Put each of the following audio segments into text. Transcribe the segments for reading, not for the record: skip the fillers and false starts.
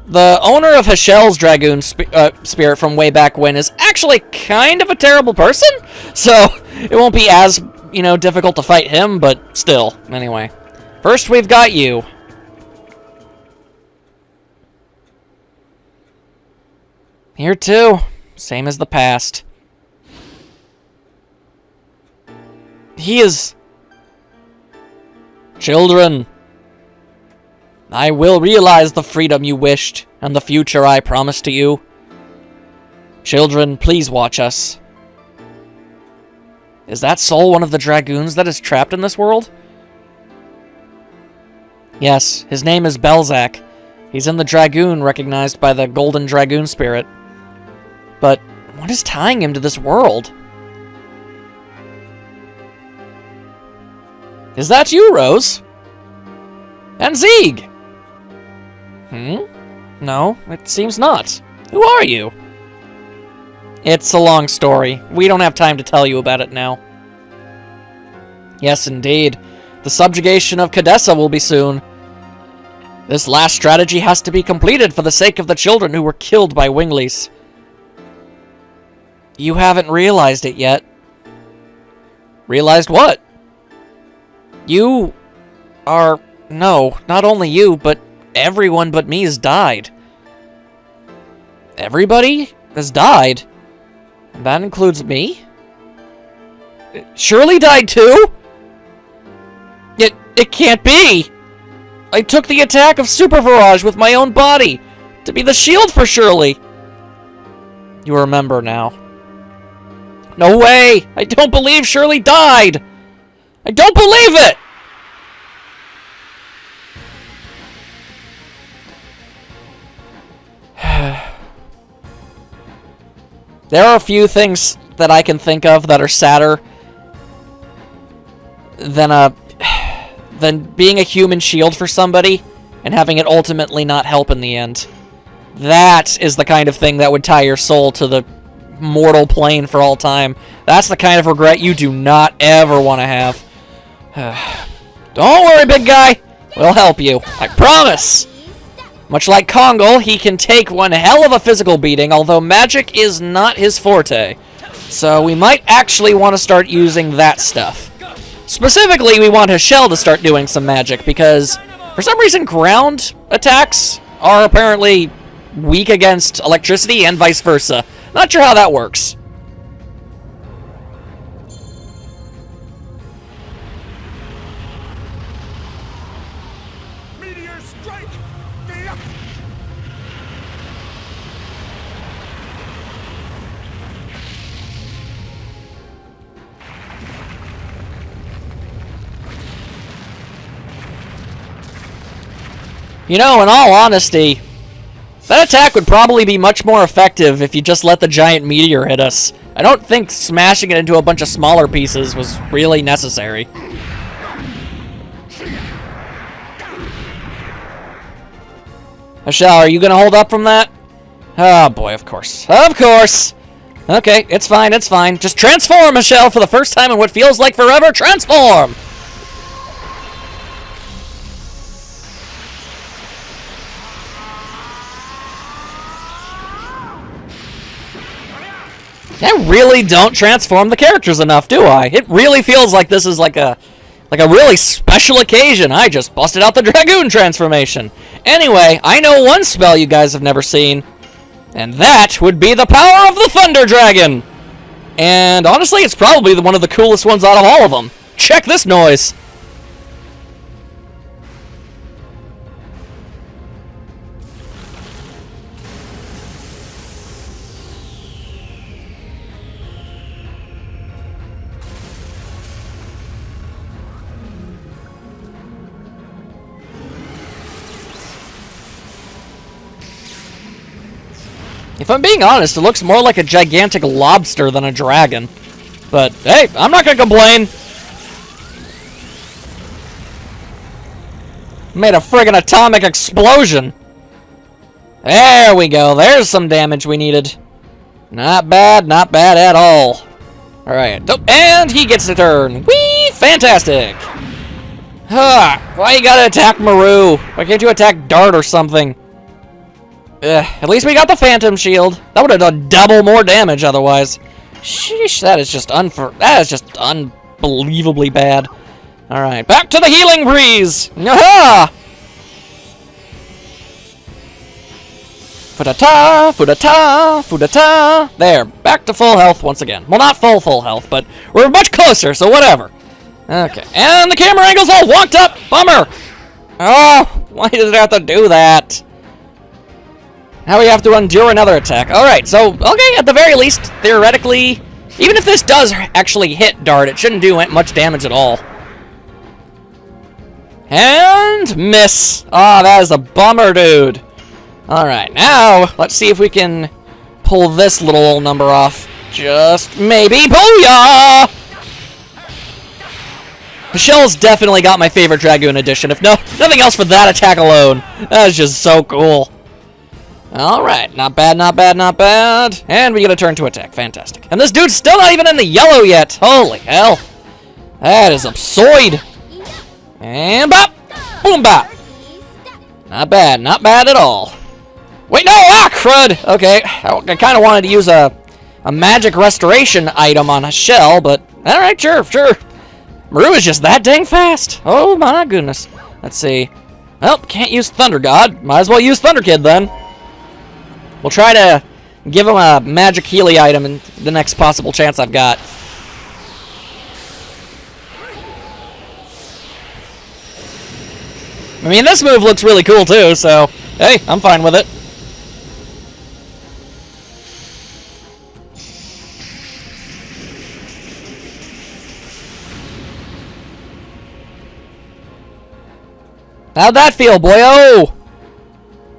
the owner of Hechel's Dragoon spirit from way back when is actually kind of a terrible person, so it won't be as, you know, difficult to fight him, but still. Anyway, first we've got you. Here too, same as the past. He is... Children, I will realize the freedom you wished, and the future I promised to you. Children, please watch us. Is that soul one of the Dragoons that is trapped in this world? Yes, his name is Bzac. He's in the Dragoon recognized by the Golden Dragoon spirit. But what is tying him to this world? Is that you, Rose? And Zieg? No, it seems not. Who are you? It's a long story. We don't have time to tell you about it now. Yes, indeed. The subjugation of Cadessa will be soon. This last strategy has to be completed for the sake of the children who were killed by Winglies. You haven't realized it yet. Realized what? You are... No, not only you, but everyone but me has died. Everybody has died? That includes me? Shirley died too? It can't be! I took the attack of Super Virage with my own body to be the shield for Shirley. You remember now. No way! I don't believe Shirley died! I don't believe it! There are a few things that I can think of that are sadder than being a human shield for somebody and having it ultimately not help in the end. That is the kind of thing that would tie your soul to the mortal plane for all time. That's the kind of regret you do not ever want to have. Don't worry, big guy. We'll help you. I promise. Much like Kongol, he can take one hell of a physical beating, although magic is not his forte. So we might actually want to start using that stuff. Specifically, we want Hechel to start doing some magic, because for some reason ground attacks are apparently weak against electricity and vice versa. Not sure how that works. You know, in all honesty, that attack would probably be much more effective if you just let the giant meteor hit us. I don't think smashing it into a bunch of smaller pieces was really necessary. Hechel, are you gonna hold up from that? Oh boy, of course. Of course! Okay, it's fine, it's fine. Just transform, Hechel, for the first time in what feels like forever. Transform! I really don't transform the characters enough, do I? It really feels like this is like a really special occasion. I just busted out the Dragoon transformation. Anyway, I know one spell you guys have never seen, and that would be the power of the Thunder Dragon. And honestly, it's probably one of the coolest ones out of all of them. Check this noise. If I'm being honest, it looks more like a gigantic lobster than a dragon. But, hey, I'm not gonna complain. Made a friggin' atomic explosion. There we go. There's some damage we needed. Not bad at all. Alright, and he gets the turn. Whee! Fantastic! Huh, why you gotta attack Maru? Why can't you attack Dart or something? At least we got the Phantom Shield. That would have done double more damage otherwise. Sheesh, that is just unbelievably bad. Alright, back to the healing breeze! Aha! Fudata, fudata, fudata. There, back to full health once again. Well, not full health, but we're much closer, so whatever. Okay, and the camera angle's all wonked up. Bummer. Oh, why did it have to do that? Now we have to endure another attack. Alright, so, okay, at the very least, theoretically, even if this does actually hit Dart, it shouldn't do much damage at all. And miss. Oh, that is a bummer, dude. Alright, now, let's see if we can pull this little old number off. Just maybe. Booyah! Michelle's definitely got my favorite Dragoon edition, if nothing else for that attack alone. That is just so cool. Alright, not bad, not bad, not bad. And we get a turn to attack. Fantastic. And this dude's still not even in the yellow yet. Holy hell. That is absurd. And bop! Boom bop! Not bad at all. Wait, no! Ah, crud! Okay, I kind of wanted to use a magic restoration item on a shell, but alright, sure. Maru is just that dang fast. Oh my goodness. Let's see. Well, can't use Thunder God. Might as well use Thunder Kid then. We'll try to give him a magic Healy item in the next possible chance I've got. I mean, this move looks really cool too, so hey, I'm fine with it. How'd that feel, boyo?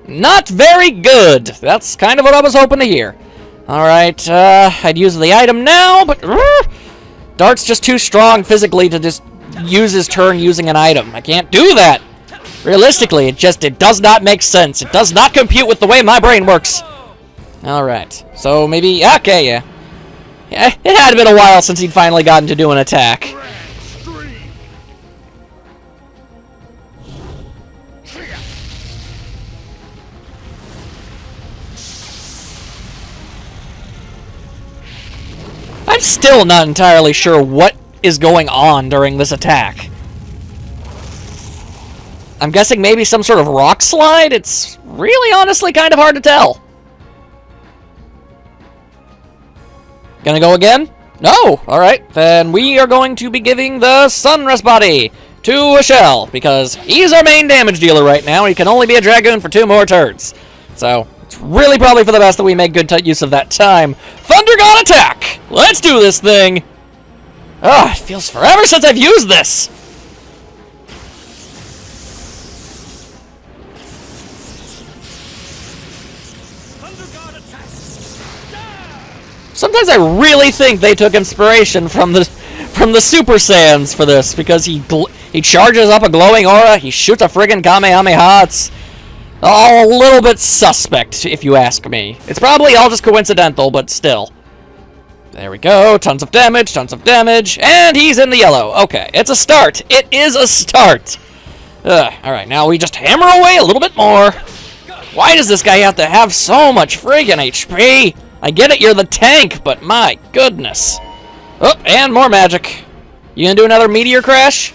Not very good. That's kind of what I was hoping to hear. Alright, I'd use the item now, but Dart's just too strong physically to just use his turn using an item. I can't do that. Realistically, it does not make sense. It does not compute with the way my brain works. Alright, so maybe, okay, yeah. It had been a while since he'd finally gotten to do an attack. I'm still not entirely sure what is going on during this attack. I'm guessing maybe some sort of rock slide? It's really honestly kind of hard to tell. Gonna go again? No! Alright, then we are going to be giving the Sunrest Body to a Shell, because he's our main damage dealer right now, and he can only be a Dragoon for 2 more turns. So, it's really probably for the best that we make good use of that time. Thunder God attack! Let's do this thing! Ah, it feels forever since I've used this! Sometimes I really think they took inspiration from the Super Saiyans for this, because he charges up a glowing aura, he shoots a friggin' Kamehameha. It's all a little bit suspect, if you ask me. It's probably all just coincidental, but still. There we go, tons of damage, and he's in the yellow. Okay, it's a start. It is a start. Alright, now we just hammer away a little bit more. Why does this guy have to have so much friggin' HP? I get it, you're the tank, but my goodness. Oh, and more magic. You gonna do another meteor crash?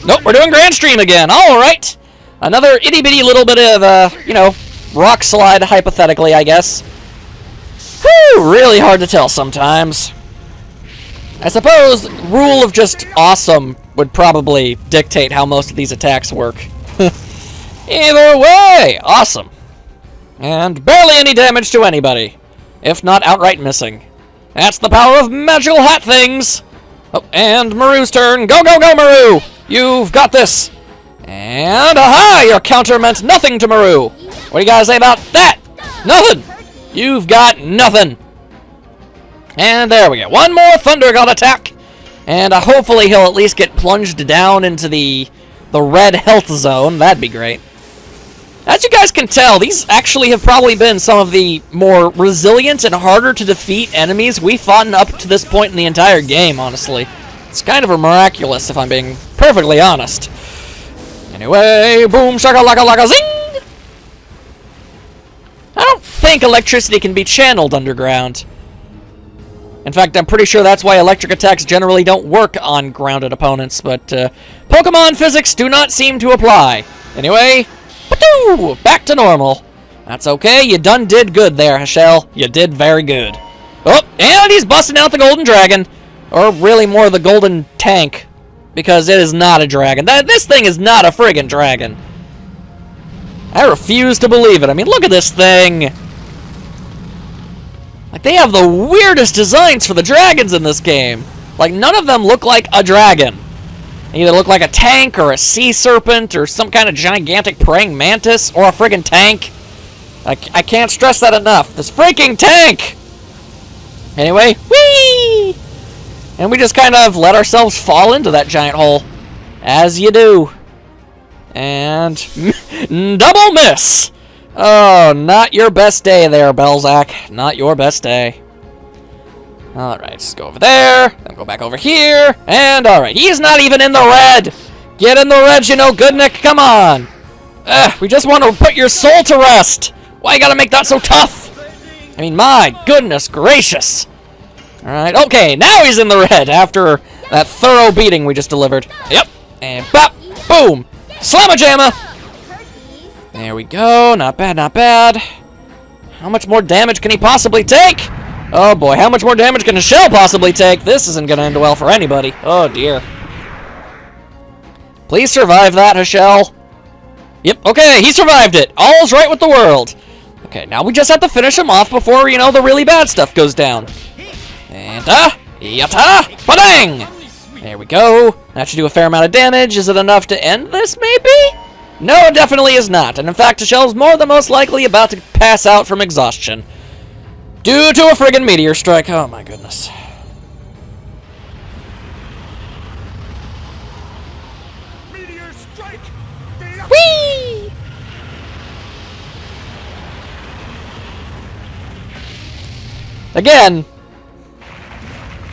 Nope, we're doing Grand Stream again. Alright. Another itty-bitty little bit of, rock slide, hypothetically, I guess. Whew, really hard to tell sometimes. I suppose rule of just awesome would probably dictate how most of these attacks work. Either way, awesome. And barely any damage to anybody, if not outright missing. That's the power of magical hat things. Oh, and Maru's turn. Go, go, go, Maru! You've got this. And aha! Your counter meant nothing to Maru. What do you guys say about that? Nothing. You've got nothing. And there we go. One more Thunder God attack. And hopefully he'll at least get plunged down into the red health zone. That'd be great. As you guys can tell, these actually have probably been some of the more resilient and harder to defeat enemies we've fought up to this point in the entire game, honestly. It's kind of a miraculous, if I'm being perfectly honest. Anyway, boom, shaka laka laka zing! think electricity can be channeled underground. In fact, I'm pretty sure that's why electric attacks generally don't work on grounded opponents, but Pokemon physics do not seem to apply. Anyway, back to normal. That's okay, you done did good there, Hashel. You did very good. Oh, and he's busting out the Golden Dragon. Or really more the Golden Tank. Because it is not a dragon. This thing is not a friggin' dragon. I refuse to believe it. I mean, look at this thing. Like, they have the weirdest designs for the dragons in this game. Like, none of them look like a dragon. They either look like a tank or a sea serpent or some kind of gigantic praying mantis or a friggin' tank. I can't stress that enough. This freaking tank! Anyway, whee! And we just kind of let ourselves fall into that giant hole. As you do. And double miss! Oh, not your best day there, Bzac. Not your best day. Alright, let's go over there. Then go back over here. And alright, he's not even in the red! Get in the red, you know, good Nick. Come on! We just want to put your soul to rest! Why you gotta make that so tough? I mean, my goodness gracious! Alright, okay, now he's in the red after that thorough beating we just delivered. Yep, and bop, boom! Slamma-jamma! There we go, not bad, not bad. How much more damage can he possibly take? Oh boy, how much more damage can a shell possibly take? This isn't gonna end well for anybody. Oh dear. Please survive that, Hashel. Yep, okay, he survived it. All's right with the world. Okay, now we just have to finish him off before, you know, the really bad stuff goes down. And, yata, padang! There we go. That should do a fair amount of damage. Is it enough to end this, maybe? No, it definitely is not. And in fact, Hashel's more than most likely about to pass out from exhaustion. Due to a friggin' meteor strike. Oh my goodness. Meteor strike! Whee! Again,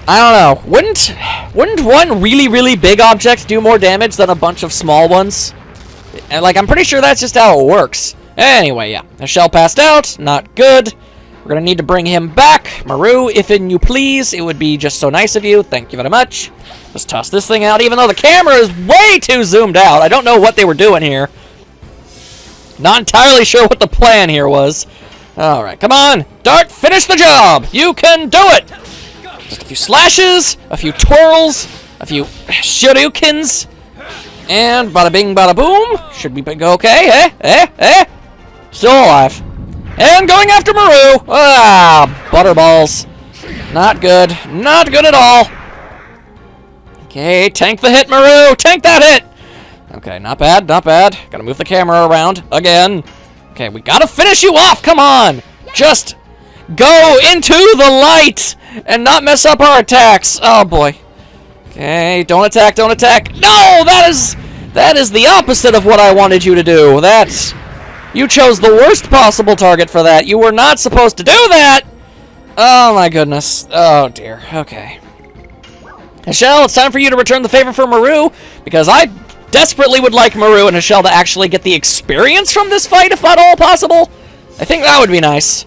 I don't know. Wouldn't one really, really big object do more damage than a bunch of small ones? And, like, I'm pretty sure that's just how it works. Anyway, yeah. Hashel passed out. Not good. We're gonna need to bring him back. Maru, if you please. It would be just so nice of you. Thank you very much. Let's toss this thing out, even though the camera is way too zoomed out. I don't know what they were doing here. Not entirely sure what the plan here was. Alright, come on. Dart, finish the job. You can do it. Just a few slashes, a few twirls, a few shurikens, and bada bing, bada boom. Should be okay, Still alive. And going after Maru. Ah, butterballs. Not good. Not good at all. Okay, tank the hit, Maru. Tank that hit. Okay, not bad, not bad. Gotta move the camera around again. Okay, we gotta finish you off. Come on. Just go into the light and not mess up our attacks. Oh, boy. Okay, don't attack, don't attack. No, that is the opposite of what I wanted you to do. You chose the worst possible target for that. You were not supposed to do that. Oh, my goodness. Oh, dear. Okay. Hashel, it's time for you to return the favor for Maru, because I desperately would like Maru and Hashel to actually get the experience from this fight, if at all possible. I think that would be nice.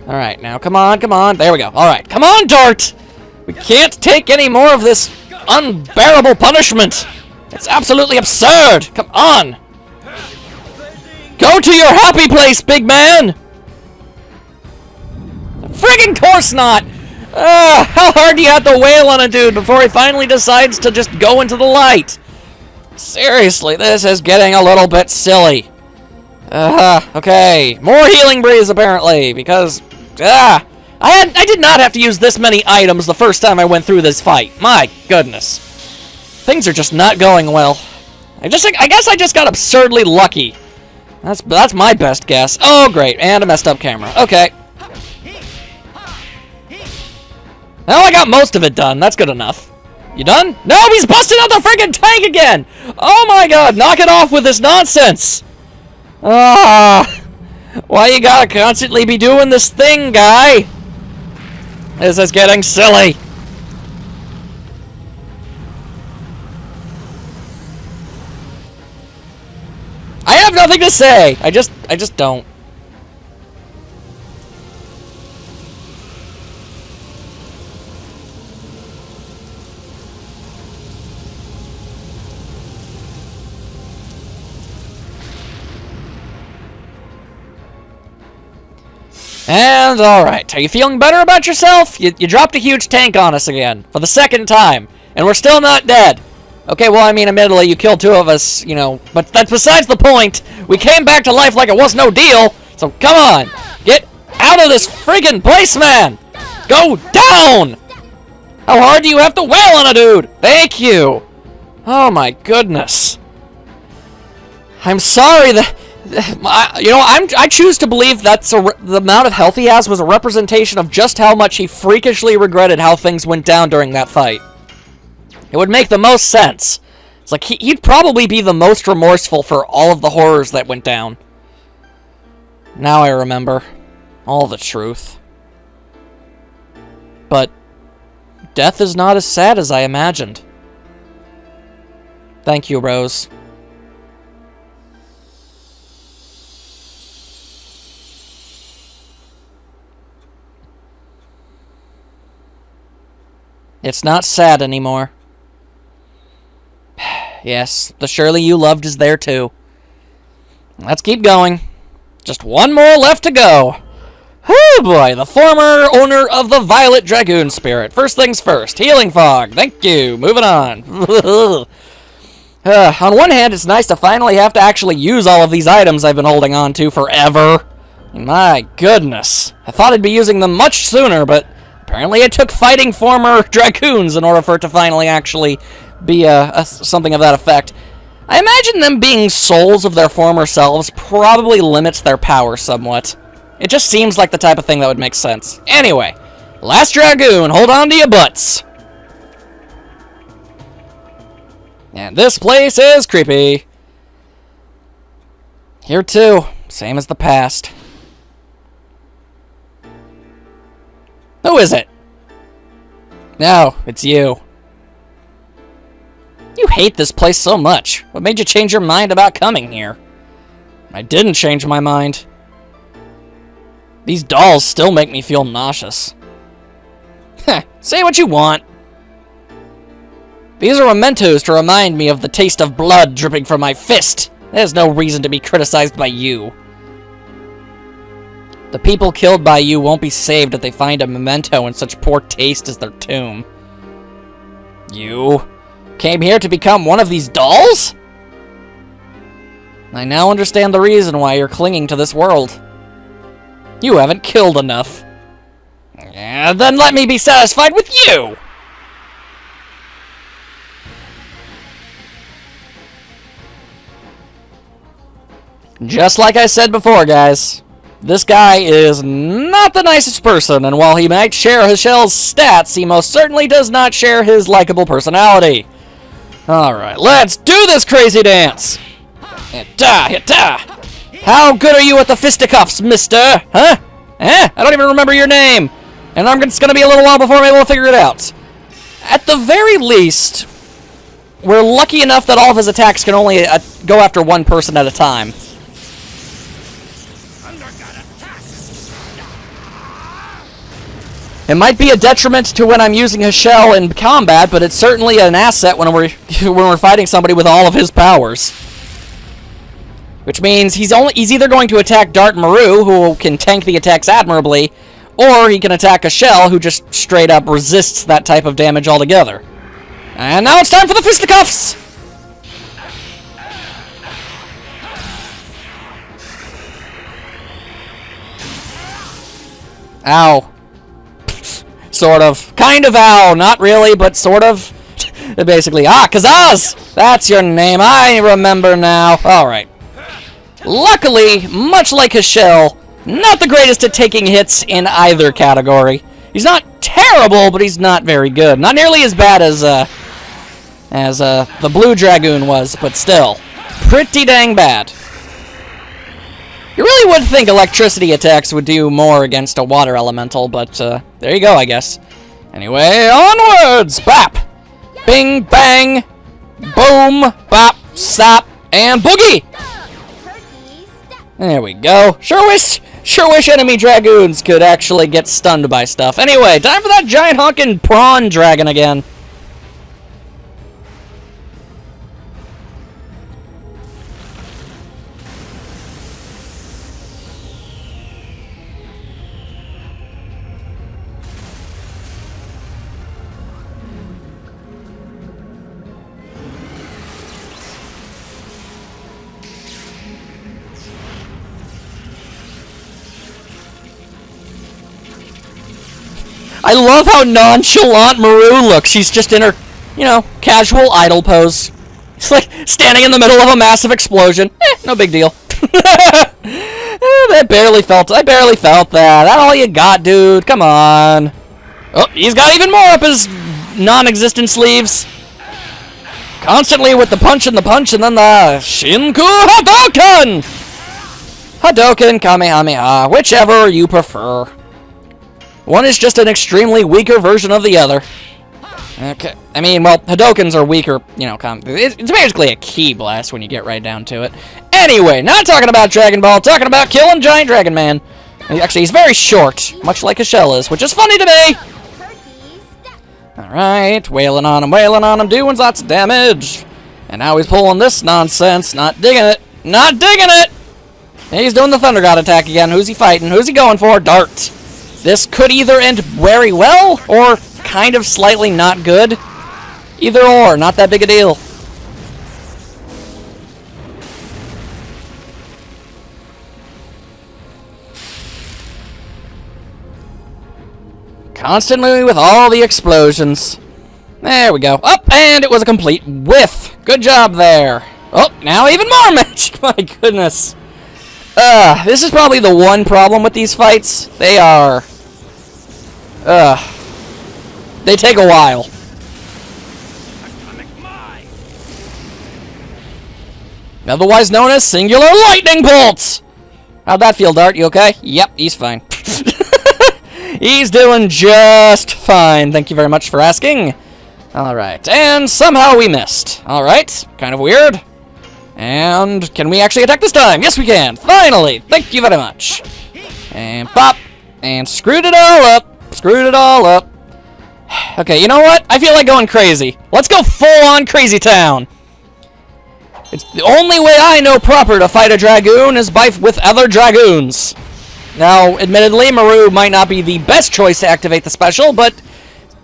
Alright, now come on, come on. There we go. Alright, come on, Dart! We can't take any more of this unbearable punishment. It's absolutely absurd. Come on. Go to your happy place, big man! Friggin' course not! How hard do you have to wail on a dude before he finally decides to just go into the light? Seriously, this is getting a little bit silly. Okay. More healing breeze, apparently, because, I did not have to use this many items the first time I went through this fight. My goodness. Things are just not going well. I guess I just got absurdly lucky. That's my best guess. Oh, great, and a messed up camera. Okay. Well, I got most of it done. That's good enough. You done? No, he's busting out the friggin' tank again! Oh my god, knock it off with this nonsense! Why you gotta constantly be doing this thing, guy? This is getting silly. I have nothing to say. I just don't. And alright, are you feeling better about yourself? You dropped a huge tank on us again, for the second time, and we're still not dead. Okay, well, I mean, admittedly, you killed 2 of us, you know, but that's besides the point. We came back to life like it was no deal, so come on, get out of this friggin' place, man! Go down! How hard do you have to wail on a dude? Thank you! Oh my goodness. I'm sorry that... You know, I choose to believe that's the amount of health he has was a representation of just how much he freakishly regretted how things went down during that fight. It would make the most sense. It's like he'd probably be the most remorseful for all of the horrors that went down. Now I remember all the truth. But death is not as sad as I imagined. Thank you, Rose. It's not sad anymore. Yes, the Shirley you loved is there too. Let's keep going. Just one more left to go. Oh boy, the former owner of the Violet Dragoon Spirit. First things first, healing fog. Thank you. Moving on. On one hand, it's nice to finally have to actually use all of these items I've been holding on to forever. My goodness. I thought I'd be using them much sooner, but apparently it took fighting former Dragoons in order for it to finally actually be something of that effect. I imagine them being souls of their former selves probably limits their power somewhat. It just seems like the type of thing that would make sense. Anyway, last Dragoon, hold on to your butts. And this place is creepy. Here too, same as the past. Who is it? No, it's you. You hate this place so much. What made you change your mind about coming here? I didn't change my mind. These dolls still make me feel nauseous. Heh, say what you want. These are mementos to remind me of the taste of blood dripping from my fist. There's no reason to be criticized by you. The people killed by you won't be saved if they find a memento in such poor taste as their tomb. You came here to become one of these dolls? I now understand the reason why you're clinging to this world. You haven't killed enough. Then let me be satisfied with you! Just like I said before, guys, this guy is not the nicest person, and while he might share Hachel's stats, he most certainly does not share his likable personality. Alright, let's do this crazy dance! Hitta, hitta! How good are you at the fisticuffs, mister? Huh? Eh? I don't even remember your name! And it's gonna be a little while before I'm able to figure it out. At the very least, we're lucky enough that all of his attacks can only go after one person at a time. It might be a detriment to when I'm using Hachel in combat, but it's certainly an asset when we're fighting somebody with all of his powers. Which means he's either going to attack Dart Maru, who can tank the attacks admirably, or he can attack Hachel, who just straight up resists that type of damage altogether. And now it's time for the fisticuffs! Ow. Sort of. Kind of ow. Not really, but sort of. Basically. Kazaz! That's your name. I remember now. Alright. Luckily, much like Hachel, not the greatest at taking hits in either category. He's not terrible, but he's not very good. Not nearly as bad as the Blue Dragoon was, but still. Pretty dang bad. You really would think electricity attacks would do more against a water elemental, but there you go, I guess. Anyway, onwards! Bap! Bing, bang! Boom! Bop! Sap! And boogie! There we go. Sure wish enemy dragoons could actually get stunned by stuff. Anyway, time for that giant honkin' prawn dragon again. I love how nonchalant Maru looks. She's just in her, casual idle pose. It's like standing in the middle of a massive explosion. No big deal. I barely felt that. That's all you got, dude. Come on. Oh, he's got even more up his non-existent sleeves. Constantly with the punch and then the Shinku Hadouken! Hadouken, Kamehameha, whichever you prefer. One is just an extremely weaker version of the other. Okay, I mean, well, Hadoukens are weaker, it's basically a ki blast when you get right down to it. Anyway, not talking about Dragon Ball, talking about killing Giant Dragon Man. Actually, he's very short, much like a shell is, which is funny to me. Alright, wailing on him, doing lots of damage. And now he's pulling this nonsense, not digging it! He's doing the Thunder God attack again. Who's he fighting? Who's he going for? Dart. This could either end very well, or kind of slightly not good. Either or, not that big a deal. Constantly with all the explosions. There we go. Up, and it was a complete whiff. Good job there. Oh, now even more magic. My goodness. This is probably the one problem with these fights. They are... they take a while. Otherwise known as singular lightning bolts. How'd that feel, Dart? You okay? Yep, he's fine. He's doing just fine. Thank you very much for asking. Alright, and somehow we missed. Alright, kind of weird. And can we actually attack this time? Yes, we can. Finally. Thank you very much. And pop. And screwed it all up. Okay, you know what? I feel like going crazy. Let's go full-on Crazy Town. It's the only way I know proper to fight a Dragoon is with other Dragoons. Now, admittedly, Maru might not be the best choice to activate the special, but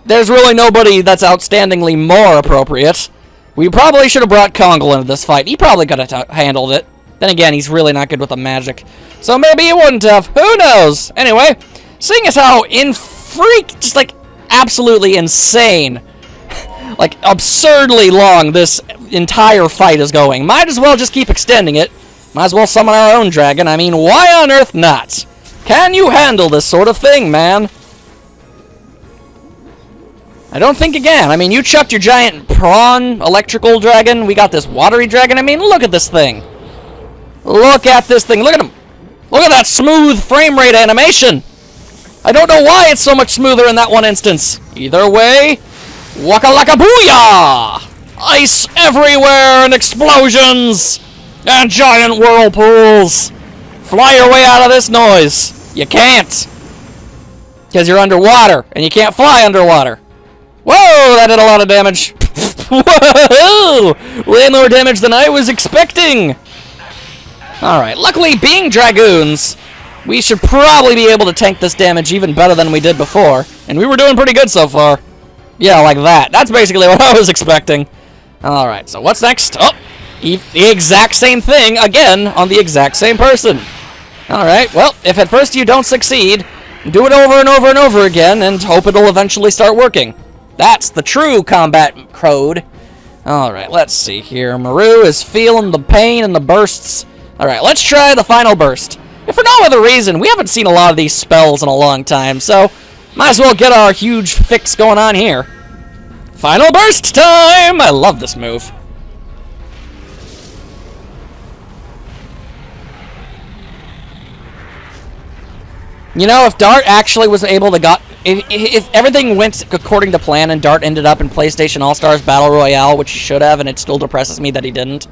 there's really nobody that's outstandingly more appropriate. We probably should have brought Kongle into this fight. He probably could have handled it. Then again, he's really not good with the magic. So maybe he wouldn't have. Who knows? Anyway, seeing as how just like absolutely insane, like absurdly long this entire fight is going, might as well just keep extending it. Might as well summon our own dragon. I mean, why on earth not? Can you handle this sort of thing, man? I don't think again. I mean, you chucked your giant prawn electrical dragon. We got this watery dragon. I mean, look at this thing. Look at this thing. Look at him. Look at that smooth frame rate animation. I don't know why it's so much smoother in that one instance. Either way, waka laka booyah! Ice everywhere and explosions and giant whirlpools. Fly your way out of this noise. You can't. Because you're underwater, and you can't fly underwater. Whoa, that did a lot of damage. Whoa! Way more damage than I was expecting. Alright, luckily, being Dragoons, we should probably be able to tank this damage even better than we did before. And we were doing pretty good so far. Yeah, like that. That's basically what I was expecting. Alright, so what's next? Oh, the exact same thing, again, on the exact same person. Alright, well, if at first you don't succeed, do it over and over and over again, and hope it'll eventually start working. That's the true combat code. Alright, let's see here. Maru is feeling the pain and the bursts. Alright, let's try the final burst. If for no other reason, we haven't seen a lot of these spells in a long time, so might as well get our huge fix going on here. Final burst time! I love this move. You know, if Dart actually was able to if everything went according to plan and Dart ended up in PlayStation All-Stars Battle Royale, which he should have, and it still depresses me that he didn't,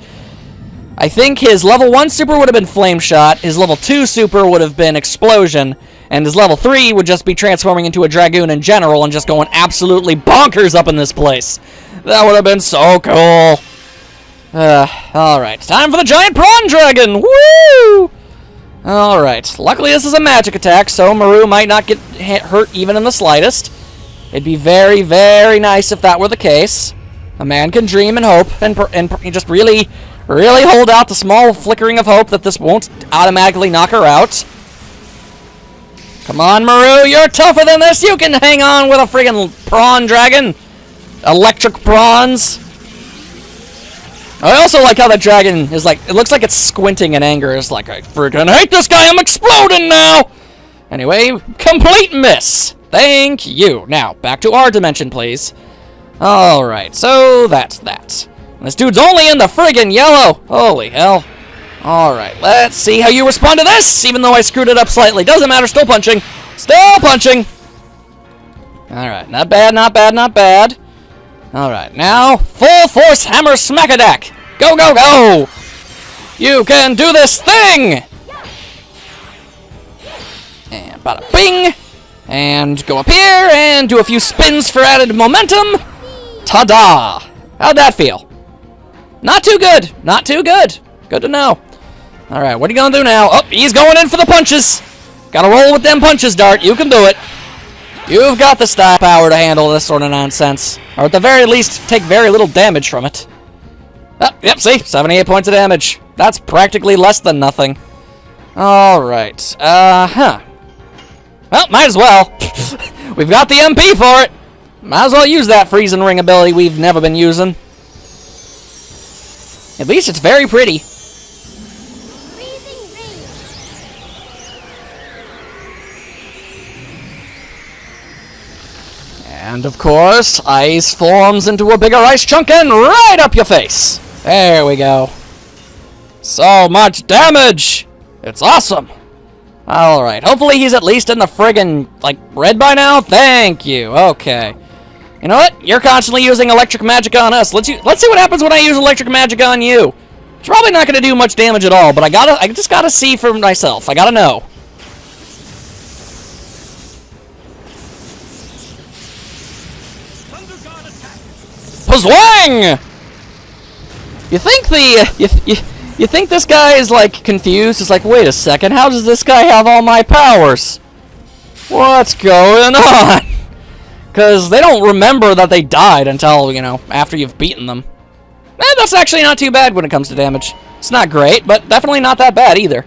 I think his level 1 super would have been Flame Shot, his level 2 super would have been Explosion, and his level 3 would just be transforming into a Dragoon in general and just going absolutely bonkers up in this place. That would have been so cool. Alright, time for the Giant Prawn Dragon! Woo! Alright, luckily this is a magic attack, so Maru might not get hurt even in the slightest. It'd be very, very nice if that were the case. A man can dream and hope, and just really hold out the small flickering of hope that this won't automatically knock her out. Come on, Maru, you're tougher than this. You can hang on with a friggin' prawn dragon. Electric prawns. I also like how that dragon is like, it looks like it's squinting in anger. It's like, I freaking hate this guy, I'm exploding now! Anyway, complete miss. Thank you. Now, back to our dimension, please. Alright, so that's that. And this dude's only in the friggin' yellow. Holy hell. Alright, let's see how you respond to this, even though I screwed it up slightly. Doesn't matter, still punching. Still punching. Alright, not bad, not bad, not bad. Alright, now, full force hammer smack attack! Go, go, go! You can do this thing! And bada bing! And go up here and do a few spins for added momentum. Ta-da! How'd that feel? Not too good, not too good. Good to know. Alright, what are you gonna do now? Oh, he's going in for the punches! Gotta roll with them punches, Dart, you can do it. You've got the style power to handle this sort of nonsense. Or at the very least, take very little damage from it. Oh, yep, see? 78 points of damage. That's practically less than nothing. Alright. Well, might as well. We've got the MP for it. Might as well use that freezing ring ability we've never been using. At least it's very pretty. And of course, ice forms into a bigger ice chunk and right up your face. There we go. So much damage. It's awesome. Alright, hopefully he's at least in the friggin', like, red by now. Thank you. Okay. You know what? You're constantly using electric magic on us. Let's see what happens when I use electric magic on you. It's probably not gonna do much damage at all, but I just gotta see for myself. I gotta know. Pazwang! You think you think this guy is like confused? It's like, wait a second, how does this guy have all my powers? What's going on? Because they don't remember that they died until, you know, after you've beaten them. That's actually not too bad when it comes to damage. It's not great, but definitely not that bad either.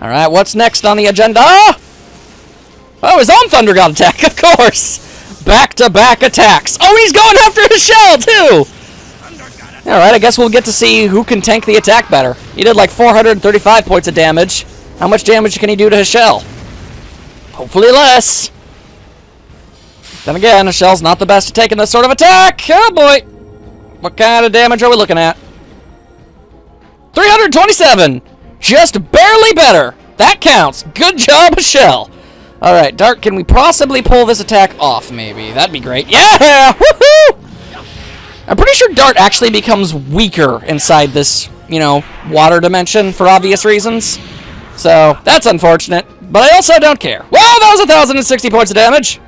Alright, what's next on the agenda? Oh, his own Thunder God attack, of course! Back-to-back attacks. Oh, he's going after his shell, too! Alright, I guess we'll get to see who can tank the attack better. He did like 435 points of damage. How much damage can he do to his shell? Hopefully less. Then again, a shell's not the best at taking this sort of attack. Oh boy. What kind of damage are we looking at? 327. Just barely better. That counts. Good job, shell. Alright, Dart, can we possibly pull this attack off, maybe? That'd be great. Yeah! Woohoo! I'm pretty sure Dart actually becomes weaker inside this, you know, water dimension for obvious reasons. So, that's unfortunate. But I also don't care. Well, that was 1,060 points of damage.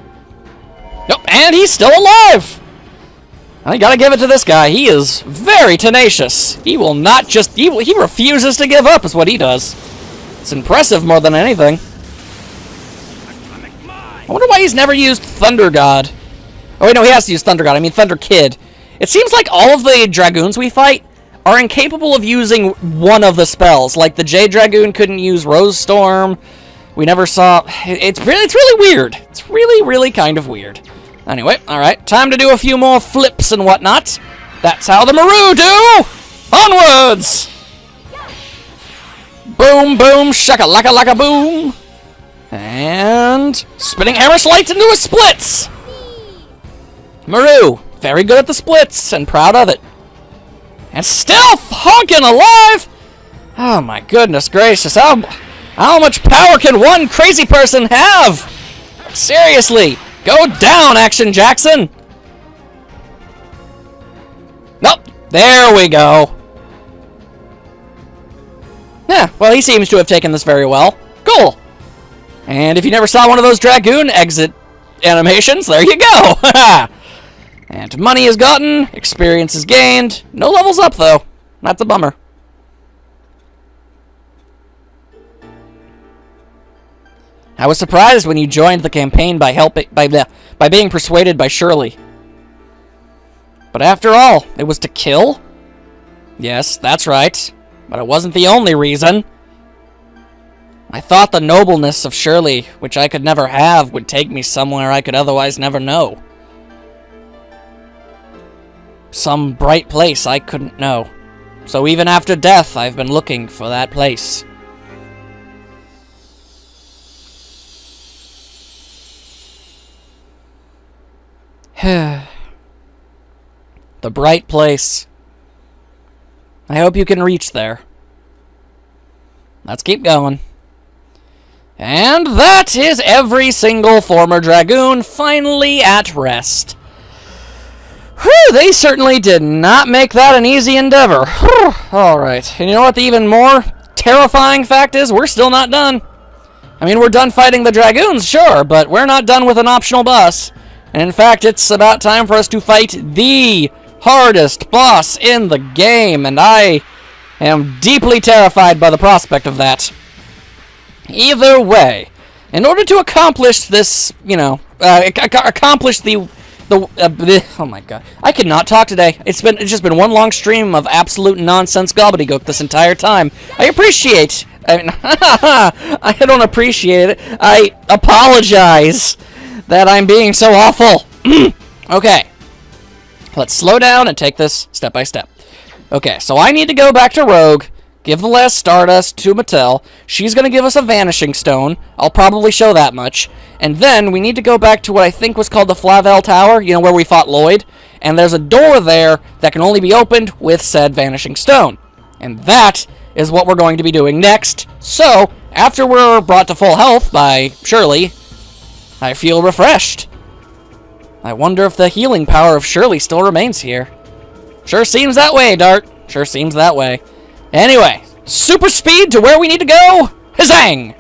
Nope, and he's still alive! I gotta give it to this guy. He is very tenacious. He will not just... He refuses to give up, is what he does. It's impressive more than anything. I wonder why he's never used Thunder God. Oh, wait, no, he has to use Thunder God. I mean, Thunder Kid. It seems like all of the Dragoons we fight are incapable of using one of the spells. Like, the Jade Dragoon couldn't use Rose Storm. We never saw... It's really weird. It's really kind of weird. Anyway, alright. Time to do a few more flips and whatnot. That's how the Maru do! Onwards! Boom, boom, shaka-laka-laka, boom! And... spinning hammer slides into a splits! Maru, very good at the splits, and proud of it. And still honking alive! Oh my goodness gracious, how much power can one crazy person have? Seriously, go down, Action Jackson! Nope, there we go. Yeah, well, he seems to have taken this very well. Cool! And if you never saw one of those Dragoon exit animations, there you go! And money is gotten, experience is gained. No levels up, though. That's a bummer. I was surprised when you joined the campaign by being persuaded by Shirley. But after all, it was to kill? Yes, that's right. But it wasn't the only reason. I thought the nobleness of Shirley, which I could never have, would take me somewhere I could otherwise never know. Some bright place I couldn't know. So even after death, I've been looking for that place. The bright place. I hope you can reach there. Let's keep going. And that is every single former Dragoon finally at rest. Whew, they certainly did not make that an easy endeavor. Alright, and you know what the even more terrifying fact is? We're still not done. I mean, we're done fighting the Dragoons, sure, but we're not done with an optional boss. And in fact, it's about time for us to fight the hardest boss in the game, and I am deeply terrified by the prospect of that. Either way, in order to accomplish this, accomplish oh my god, I cannot talk today. It's just been one long stream of absolute nonsense gobbledygook this entire time. I don't appreciate it. I apologize that I'm being so awful. Okay, let's slow down and take this step by step. Okay, so I need to go back to Rogue, give the last Stardust to Mattel. She's going to give us a Vanishing Stone. I'll probably show that much. And then we need to go back to what I think was called the Flavel Tower, where we fought Lloyd. And there's a door there that can only be opened with said Vanishing Stone. And that is what we're going to be doing next. So, after we're brought to full health by Shirley, I feel refreshed. I wonder if the healing power of Shirley still remains here. Sure seems that way, Dart. Sure seems that way. Anyway, super speed to where we need to go. Huzzang!